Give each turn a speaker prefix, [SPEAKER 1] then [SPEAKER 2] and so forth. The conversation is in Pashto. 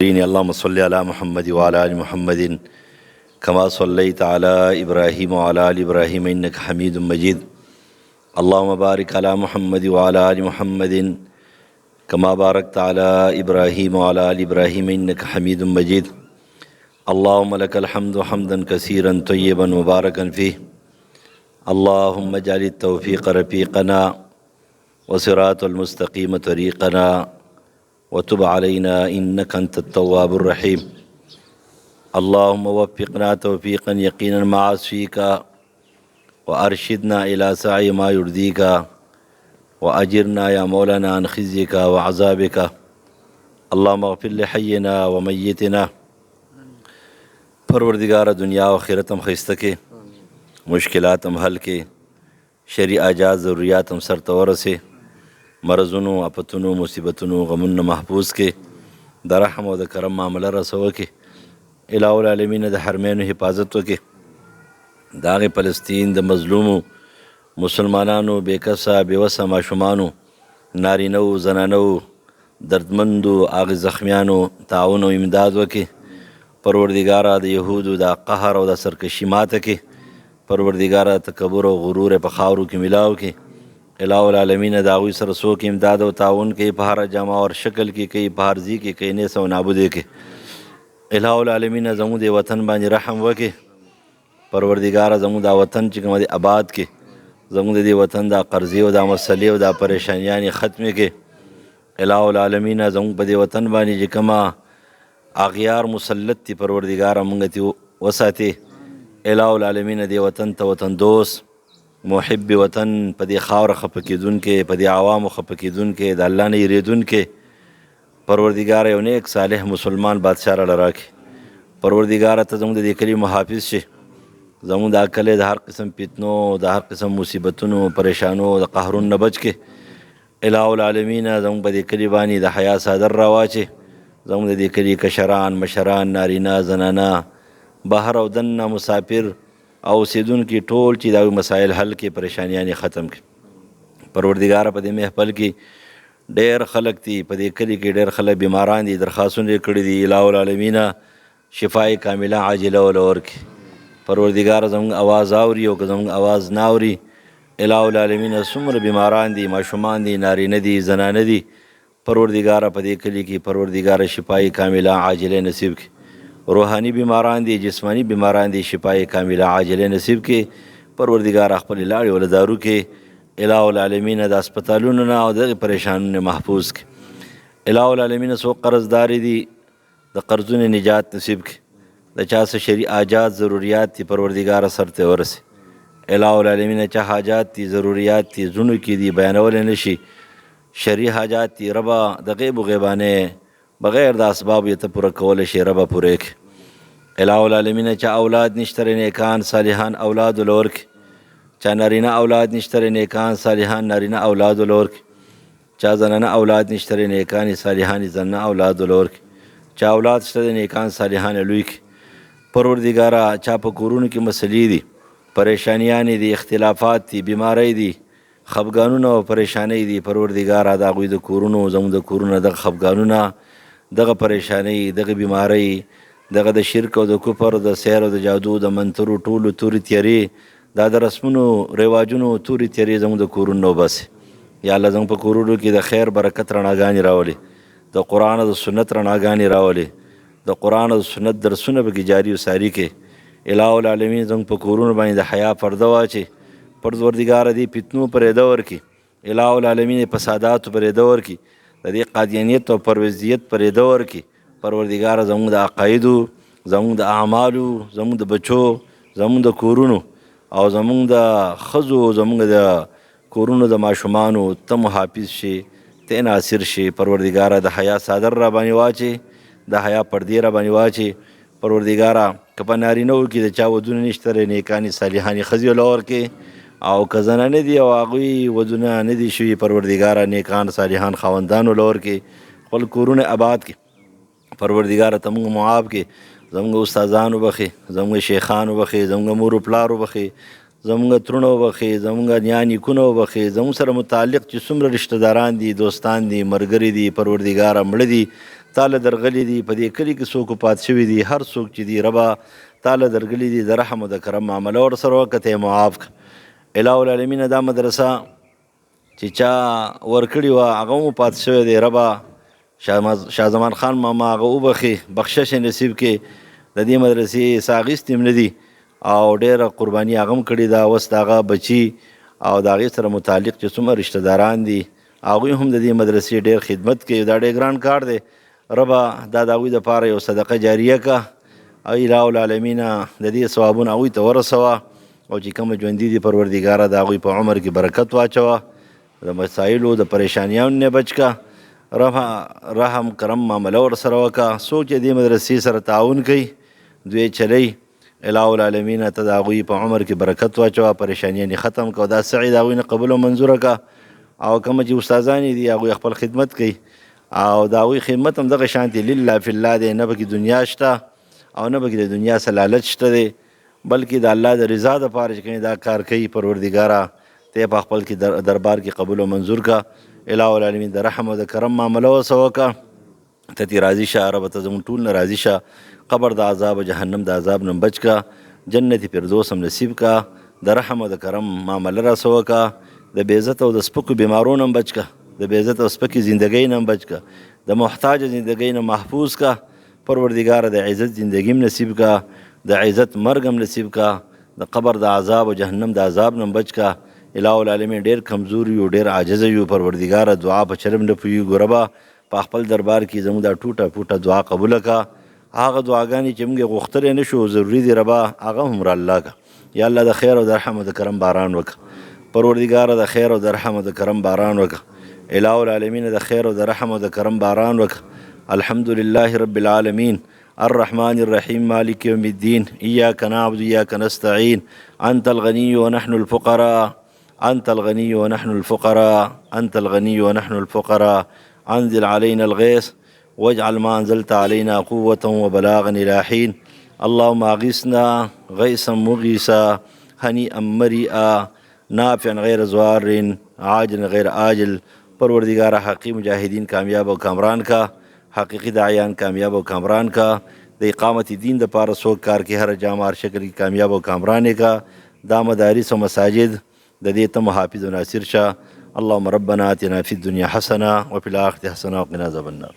[SPEAKER 1] اللهم صل على محمد وعلى آل محمد كما صليت على إبراهيم وعلى آل إبراهيم إنك حميد مجيد. اللهم بارك على محمد وعلى آل محمد كما باركت على إبراهيم وعلى آل إبراهيم إنك حميد مجيد. اللهم لك الحمد حمدا كثيرا طيبا مباركا فيه. اللهم اجعل التوفيق رفيقنا وصراط المستقيم طريقنا وتب علينا إنك أنت التواب الرحيم. اللهم وفقنا توفيقا يقينا مع عصيك وأرشدنا إلى سعي ما يرضيك وأجرنا يا مولانا عن خزيك وعذابك. اللهم اغفر لحينا وميتنا. پروردگار دنیا و آخرت ہم خیستہ کے، مشکلات ہم حل کے، شرعی آجات ضروریات ہم سرتور سے، مرضونو اپتونو مصیبتونو غمون محفوظ کے، در رحم و در کرم معاملہ رسو کے، الہ العالمین د حرمین حفاظت کے، داغ فلسطین د مظلومو مسلمانانو بے کسا بے وسا ماشومانو نارینو زنانو دردمندو آغ زخمیانو تعاون و امداد وکے. پروردگارہ د یہودو دا قہر و دا سرکشی مات کے، پروردگارہ تکبر و غرور په خاورو کی ملاو کے، الہ العالمین داغوی سرسو کی امداد و تعاون کے، پہارا جامع اور شکل کی کئی پہارزی کی کئی نیس و نابودے کے. الہ العالمین زمون دے وطن بانی رحم وکے، پروردگارہ زمون دا وطن چکم دے آباد کے، زمون دے وطن دا قرضی و دا مسئلے و دا پریشانیانی ختم کے. الہ العالمین زمون پا دے وطن بانی جکما آغیار مسلط تی پروردگارہ منگتی وساتے. الہ العالمین دے وطن تا وطن دوست محب وطن پا دے خاور خپکی دن کے، پا دے عوام خپکی دن کے، دا اللہ نے ریدن کے، پروردگارہ یو نیک صالح مسلمان بادشاہ را لراکے. پروردگارہ تا زمون دے کلی محافظ شے، زمون دا کلے دا ہر قسم پیتنو، دا ہر قسم مصیبتنو پریشانو دا قہرون نبچ کے. الہ العالمین زمون پا دے کلی بانی دا حیا صادر راواچے، زمون دے کلی کشران مشران نارینا زنانا بہر او دننا مسافر او سیدون کی ټول چې دا مسائل حل کې پریشانیانی ختم کی. پروردگارہ په دې محفل کې ډیر خلق دي، په دې کلی کې ډیر خلق بیماران دي، درخواستونه کړي دي، الہ العالمین شفای کامله عاجله ول ورکي. پروردگار زموږ آواز اوري او که زموږ آواز نه اوري، الہ العالمین څومره بیماران دي، ماشومان دي، نارینه دي، زنانه دي، پروردگارہ په دې کلی کې پروردگار شفای کامله عاجله نصیب کی. روحانی بیماران دي، جسمانی بیماران دي، شفای کامله عاجله نصیب کی. پروردگار خپل لاړې ول دارو کې، الہ العالمین د هسپتالونو نه او دغه پریشانونو محفوظ کی. الہ العالمین سو قرضداري دي، د قرضونو نجات نصیب کی. د چا څه شرعي حاجات ضروریات دي پروردگار سرته ورسي. الہ العالمین چا حاجات دي ضروریات دي زړونو کې دي بیانول نشي، شرعي حاجات دي ربا د غیب و غیبانه بغیر د اسباب یې ته پوره کولی شي، ربا پوره کړي. الہ العالمین چا اولاد نشتره نیکان صالحان اولاد ول ورکړي، چا نارینه اولاد نشتره نیکان صالحان نارینه اولاد ول ورکړي، چا زنانه اولاد نشتره نیکان صالحان زنانه اولاد ول ورکړي، چا اولاد شته نیکان صالحان لوی کړي. پروردگارہ چا په کورونو کې مسلې دي، پریشانیانې دي، اختلافات دي، بیماری دي، خفګانونه او پریشانی دي، پروردگارہ د هغوی د کورونو زموږ د کورونو دغه خفګانونه، دغه پریشانی، دغه بیماری، دغه د شرک او د کفر، د سحر او د جادو، د منترو ټولو تورې تیارې، دا د رسمونو رواجونو تورې تیارې زموږ د کورونو وباسي. یا الله زموږ په کورونو کې د خیر برکت رڼاګانې راولي، د قرآن او د سنت رڼاګانې راولي، د قرآن او د سنت درسونه پکې جاری و ساری کې. الہ العالمین زموږ په کورونو باندې د حیا پرده واچي. پروردگارہ دې فتنو پرېده ورکړي، الہ العالمین فساداتو پرېده ورکړي، د دې قادیانیت او پرویزیت پرېده ورکړي. پروردگارہ زموږ د عقایدو، زموږ د اعمالو، زموږ د بچو، زموږ د کورونو او زموږ د ښځو، زموږ د کورونو د ماشومانو ته محافظ شي، ته ناصر شي. پروردگارہ د حیا صادر را باندې واچي، د حیا پردې را باندې واچي. پروردگارہ که په نارینهو کې د چا ودونه نشته نیکانې صالحانې ښځې ول ورکړې، او که زنانه دي او هغوی ودونه نه دي شوي، پروردگارہ نیکان صالحان خاوندان ول ورکړي، خپل کورونه آباد کړي. پروردگارہ ته موږ معاف کړي، زموږ استادان وبخې، زموږ شیخان وبخې، زموږ مور و پلار وبخې، زموږ ترونه وبخې، زموږ نیا نیکونه وبخې، زموږ سره متعلق چې څومره رشته داران دي، دوستان دي، ملګري دي، پروردگارہ مړه دي، تاله درغلي دي په دې کلي کې څوک پات شوي دي هر څوک چې دي ربا تاله درغلي دي د رحم او د کرم معامله ورسره وکړه ته یې معاف کړه الهو العالمین دا مدرسه چې چا ورکړې وه هغه مو پات شوی دی ربا شاه زمان خان ماما هغه وبخې بخشش نصیب کې د دې مدرسې څه اخیستې هم نه دي او ډېره قرباني هغه هم کړې ده اوس د هغه بچي او د هغې سره متعلق چې څومره رشته داران دي هغوی هم د دې مدرسې ډېر خدمت کوي دا ډېر ګران کار دی ربا دا د هغوی دپاره یو صدقه جاریه که او اله العالمین د دې ثوابونه هغوی ته ورسوه او چې کومه ژوندي دي پروردګاره د هغوی په عمر کې برکت واچوه د مسایلو د پریشانیانو نه بچ که رحم کرم معامله ورسره وکړه څوک چې دې مدرسې سره تعاون کوي دوی چلی الهو العالمین ته د هغوی په عمر کې برکت واچوه پریشانیانې ختم کړه دا سعی د هغوی نه قبول او منظوره کړه او کومه چې استادان دي هغوی خپل خدمت کوي او د هغوی خدمت هم دغه شانتې لله فی الله دی نه پکې دنیا شته او نه پکې د دنیا څه لالچ شته دی بلکې د الله د رضا دپاره چې کوي دا کار کوي پروردګاره ته په خپل کې دربار کې قبول او منظور کا الهو العالمین د رحم او د کرم معامله ورسره وکړه ته ترې راضي شه ربه ته زموږ ټول نه راضي شه قبر د عذاب او جهنم د عذاب نه بچ کا جنت فردوس هم نصیب کا د رحم او د کرم معامله راسره وکړه د بې عزت او د سپکو بیمارو نه هم بچ کا د بې عزت او سپکې زندګۍ نه هم بچ کا د محتاج زندګۍ نه محفوظ کا پروردګاره د عزت زندګي هم نصیب کا د عزت مرګ هم نصیب کا د قبر د عذاب او جهنم د عذاب نه هم بچ کا الهو العالمین ډېر کمزور یو ډېر عاجز یو پروردګاره دعا په چرم نه پوهېږو ربه په خپل دربار کې زموږ دا ټوټه پوټه دعا قبوله کړه هغه دعاګانې چې موږ یې غوښتلی نه شو ضروري دي ربه هغه هم را الله کړه یا الله د خیر او د رحم او د کرم باران وکړه پروردګاره د خیر او د رحم او د کرم باران وکړه الهو العالمین د خیر او د رحم او د کرم باران وکړه الحمد لله رب العالمین الرحمن الرحيم مالك يوم الدين إياك نعبد وإياك نستعين أنت الغني ونحن الفقراء أنت الغني ونحن الفقراء أنت الغني ونحن الفقراء أنزل علينا الغيث واجعل ما أنزلت علينا قوة وبلاغا إلى حين اللهم أغثنا غيثا مغيثا هنيئا مريئا نافعا غير ضار عاجلا غير آجل پروردگار حقیقی مجاہدین کامیاب و کامران کا حقیقی داعیان کامیاب و کامران کا د اقامت دین د پاره څوک کار کې هر جامع هر شکل کې کامیاب او کامران کا دا مدارس او مساجد د دې ته محافظ و ناصر شه اللهم ربنا آتنا فی الدنیا حسنه وفي الآخرة حسنه وقنا عذاب النار